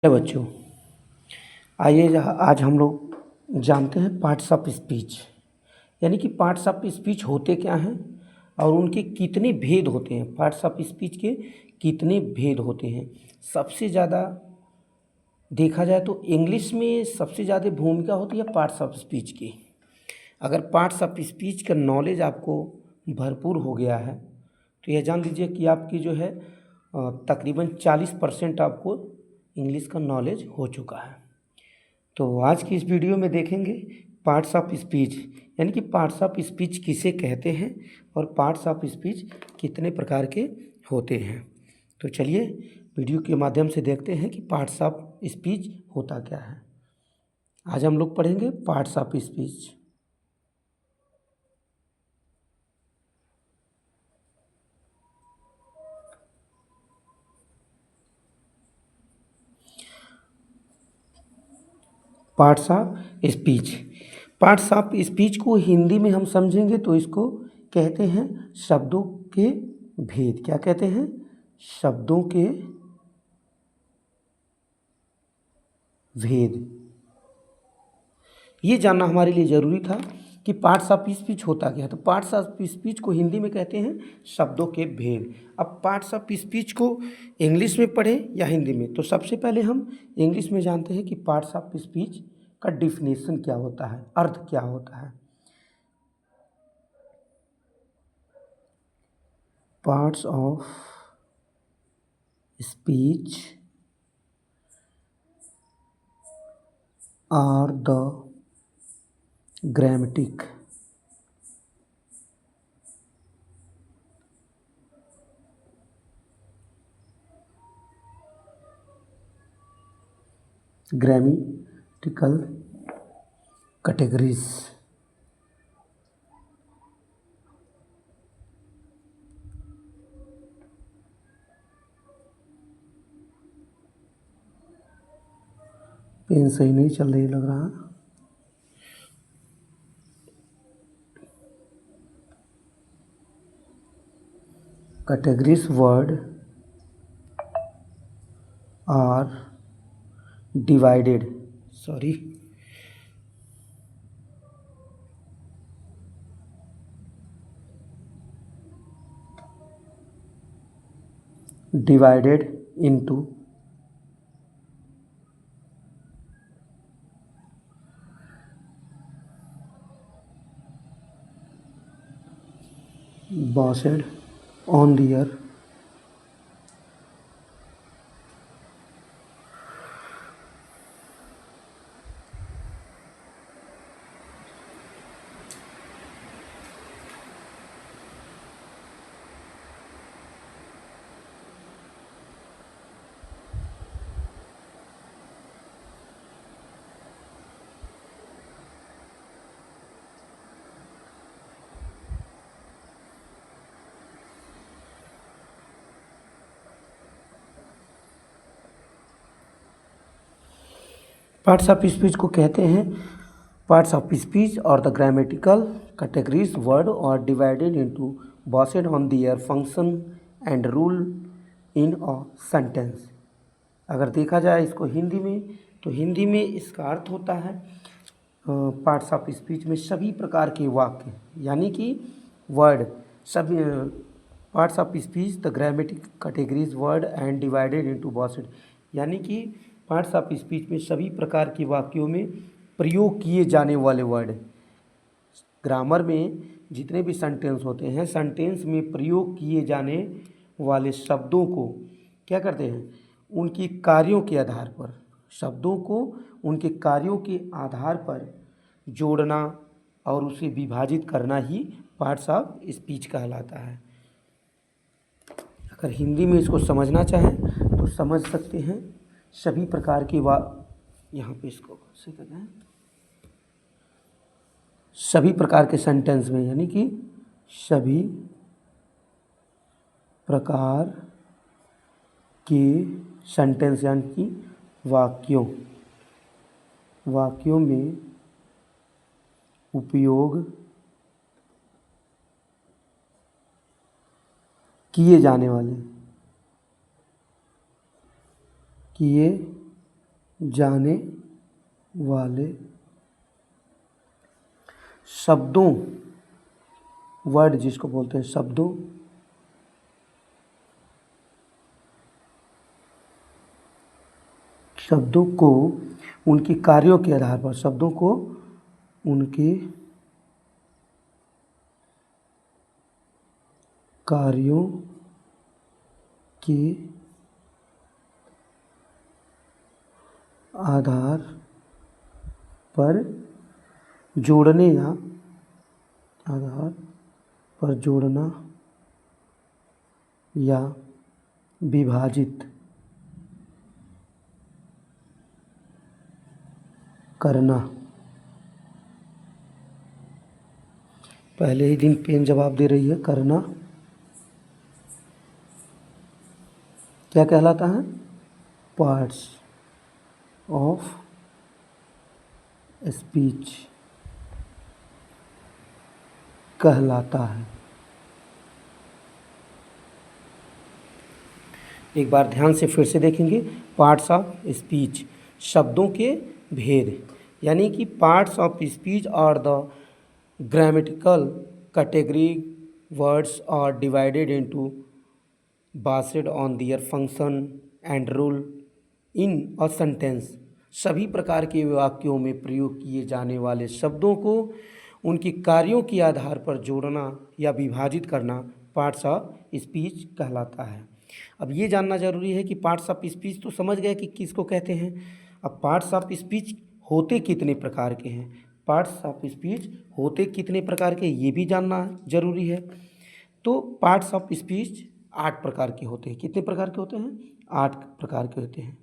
Hello बच्चों, आइए आज हम लोग जानते हैं पार्ट्स ऑफ स्पीच। यानी कि पार्ट्स ऑफ स्पीच होते क्या हैं और उनके कितने भेद होते हैं। पार्ट्स ऑफ स्पीच के कितने भेद होते हैं। सबसे ज़्यादा देखा जाए तो इंग्लिश में सबसे ज़्यादा भूमिका होती है पार्ट्स ऑफ स्पीच की। अगर पार्ट्स ऑफ स्पीच का नॉलेज आपको भरपूर हो गया है तो यह जान लीजिए कि आपकी जो है तकरीबन 40% आपको इंग्लिश का नॉलेज हो चुका है। तो आज की इस वीडियो में देखेंगे पार्ट्स ऑफ स्पीच, यानी कि पार्ट्स ऑफ स्पीच किसे कहते हैं और पार्ट्स ऑफ स्पीच कितने प्रकार के होते हैं। तो चलिए वीडियो के माध्यम से देखते हैं कि पार्ट्स ऑफ स्पीच होता क्या है। आज हम लोग पढ़ेंगे parts of speech. Parts of speech, parts of speech को हिंदी में हम समझेंगे तो इसको कहते हैं शब्दों के भेद। क्या कहते हैं? शब्दों के भेद। ये जानना हमारे लिए ज़रूरी था कि पार्ट्स ऑफ स्पीच होता क्या है। तो पार्ट्स ऑफ स्पीच को हिंदी में कहते हैं शब्दों के भेद। अब पार्ट्स ऑफ स्पीच को इंग्लिश में पढ़ें या हिंदी में, तो सबसे पहले हम इंग्लिश में जानते हैं कि पार्ट्स ऑफ स्पीच का डिफिनेशन क्या होता है, अर्थ क्या होता है। Parts of speech are the grammatic grammatical categories. Pen सही नहीं चल रही लग रहा। Categories word are divided, sorry, divided into based on their parts of speech को कहते हैं पार्ट्स ऑफ स्पीच और the grammatical categories word are divided into based on their function and rule in a sentence. अगर देखा जाए इसको हिंदी में, तो हिंदी में इसका अर्थ होता है पार्ट्स ऑफ स्पीच में सभी प्रकार के वाक्य, यानी कि वर्ड सभी। Parts of speech the grammatic categories word and divided into based, यानी कि पार्ट्स ऑफ स्पीच में सभी प्रकार के वाक्यों में प्रयोग किए जाने वाले वर्ड। ग्रामर में जितने भी सेंटेंस होते हैं, सेंटेंस में प्रयोग किए जाने वाले शब्दों को क्या करते हैं, उनकी कार्यों के आधार पर, शब्दों को उनके कार्यों के आधार पर जोड़ना और उसे विभाजित करना ही पार्ट्स ऑफ स्पीच कहलाता है। अगर हिंदी में इसको समझना चाहें तो समझ सकते हैं सभी प्रकार की यहाँ पे इसको कैसे कहते हैं, सभी प्रकार के सेंटेंस में, यानी कि सभी प्रकार के सेंटेंस, यानी कि वाक्यों में उपयोग किए जाने वाले शब्दों, वर्ड जिसको बोलते हैं शब्दों शब्दों को उनके कार्यों के आधार पर, शब्दों को उनके कार्यों के आधार पर जोड़ने या आधार पर जोड़ना या विभाजित करना। पहले ही दिन पेन जवाब दे रही है। करना क्या कहलाता है? पार्ट्स ऑफ स्पीच कहलाता है। एक बार ध्यान से फिर से देखेंगे। पार्ट्स ऑफ स्पीच, शब्दों के भेद, यानी कि पार्ट्स ऑफ स्पीच और the grammatical category words are divided into based on their function and rule in a sentence। सभी प्रकार के वाक्यों में प्रयोग किए जाने वाले शब्दों को उनके कार्यों के आधार पर जोड़ना या विभाजित करना पार्ट्स ऑफ स्पीच कहलाता है। अब ये जानना जरूरी है कि पार्ट्स ऑफ स्पीच तो समझ गए कि किसको कहते हैं। अब पार्ट्स ऑफ स्पीच होते कितने प्रकार के हैं, पार्ट्स ऑफ स्पीच होते कितने प्रकार के, ये भी जानना जरूरी है। तो पार्ट्स ऑफ स्पीच 8 प्रकार के होते हैं। कितने प्रकार के होते हैं? 8 प्रकार के होते हैं।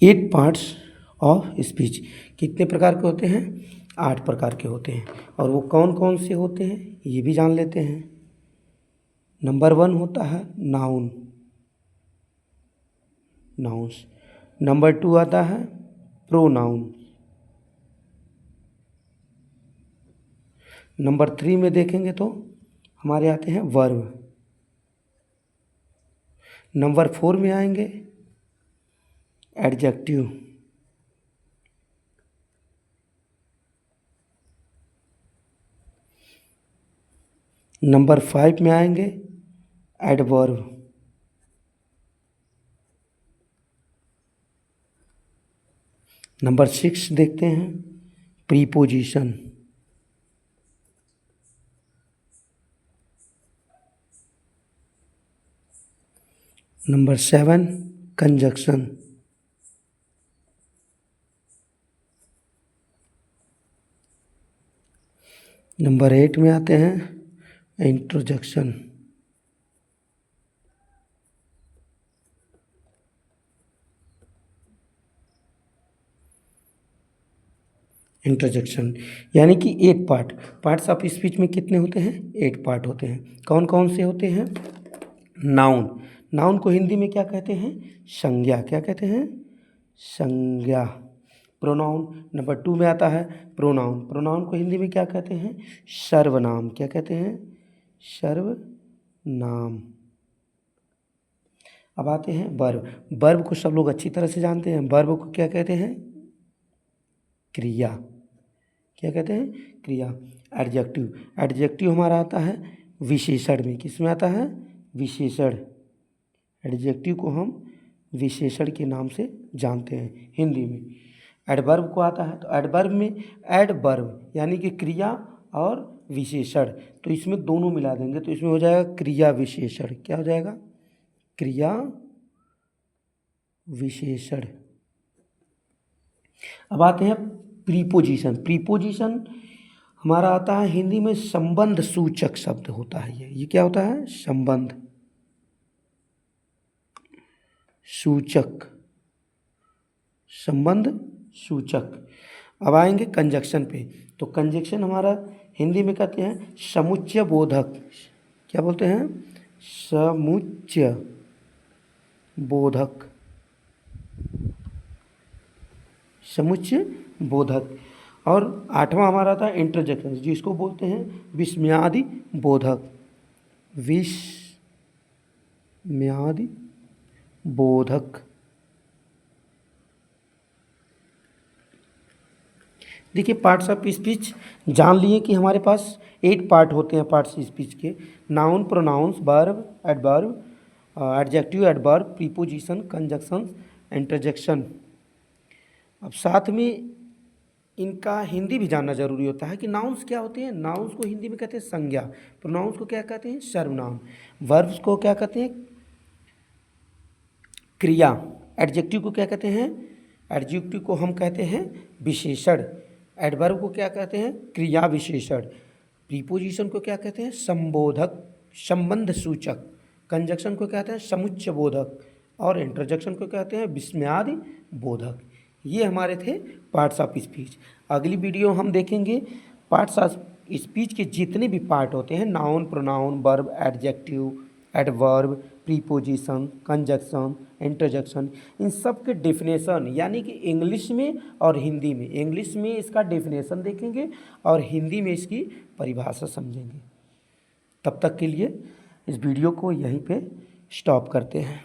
एट पार्ट्स ऑफ स्पीच कितने प्रकार के होते हैं? 8 प्रकार के होते हैं। और वो कौन कौन से होते हैं ये भी जान लेते हैं। नंबर 1 होता है नाउन, नाउन्स। नंबर 2 आता है प्रोनाउन। नंबर 3 में देखेंगे तो हमारे आते हैं वर्ब। नंबर 4 में आएंगे एडजेक्टिव। नंबर 5 में आएंगे एडवर्ब। नंबर 6 देखते हैं प्रीपोजिशन। Number 7 conjunction. नंबर 8 में आते हैं इंट्रोजक्शन। इंटरजेक्शन यानी कि 8 पार्ट। पार्ट्स ऑफ स्पीच में कितने होते हैं? 8 पार्ट होते हैं। कौन कौन से होते हैं? नाउन, नाउन को हिंदी में क्या कहते हैं? संज्ञा। क्या कहते हैं? संज्ञा। प्रोनाउन नंबर 2 में आता है प्रोनाउन। प्रोनाउन को हिंदी में क्या कहते हैं? सर्वनाम। क्या कहते हैं? सर्वनाम। अब आते हैं वर्ब। वर्ब को सब लोग अच्छी तरह से जानते हैं। वर्ब को क्या कहते हैं? क्रिया। क्या कहते हैं? क्रिया। एडजेक्टिव, एडजेक्टिव हमारा आता है विशेषण में। किस में आता है? विशेषण। एडजेक्टिव को हम विशेषण के नाम से जानते हैं हिंदी में। एडवर्ब को आता है तो एडवर्ब में एडवर्ब यानी कि क्रिया और विशेषण, तो इसमें दोनों मिला देंगे तो इसमें हो जाएगा क्रिया विशेषण। क्या हो जाएगा? क्रिया विशेषण। अब आते हैं प्रीपोजिशन। प्रीपोजिशन हमारा आता है हिंदी में संबंध सूचक शब्द होता है। ये क्या होता है? संबंध सूचक, संबंध सूचक। अब आएंगे कंजक्शन पे। तो कंजक्शन हमारा हिंदी में कहते हैं समुच्चय बोधक। क्या बोलते हैं? समुच्चय बोधक। समुच्चय बोधक। और 8वां हमारा था इंटरजेक्शन, जिसको बोलते हैं विस्मयादि बोधक। विस्मयादि बोधक। देखिए पार्ट्स ऑफ स्पीच जान लिए कि हमारे पास 8 पार्ट होते हैं पार्ट्स स्पीच के। Noun, pronouns, verb, adverb, adjective, adverb, preposition, conjunction, interjection. अब साथ में इनका हिंदी भी जानना जरूरी होता है कि नाउन्स क्या होते हैं। नाउन्स को हिंदी में कहते हैं संज्ञा, प्रोनाउंस को क्या कहते हैं सर्वनाम, वर्ब्स को क्या कहते हैं क्रिया, एडजेक्टिव को क्या कहते हैं एडजेक्टिव को हम कहते हैं विशेषण, एडवर्ब को क्या कहते हैं क्रिया विशेषण, प्रीपोजिशन को क्या कहते हैं संबोधक संबंध सूचक, कंजक्शन को कहते हैं समुच्चय बोधक और इंटरजेक्शन को कहते हैं विस्मयादि बोधक। ये हमारे थे पार्ट्स ऑफ स्पीच। अगली वीडियो हम देखेंगे पार्ट्स ऑफ स्पीच के जितने भी पार्ट होते हैं, noun, pronoun, verb, adjective, adverb, preposition, conjunction, interjection, इन सब के डेफिनेशन, यानी कि इंग्लिश में और हिंदी में। इंग्लिश में इसका डेफिनेशन देखेंगे और हिंदी में इसकी परिभाषा समझेंगे। तब तक के लिए इस वीडियो को यहीं पे स्टॉप करते हैं।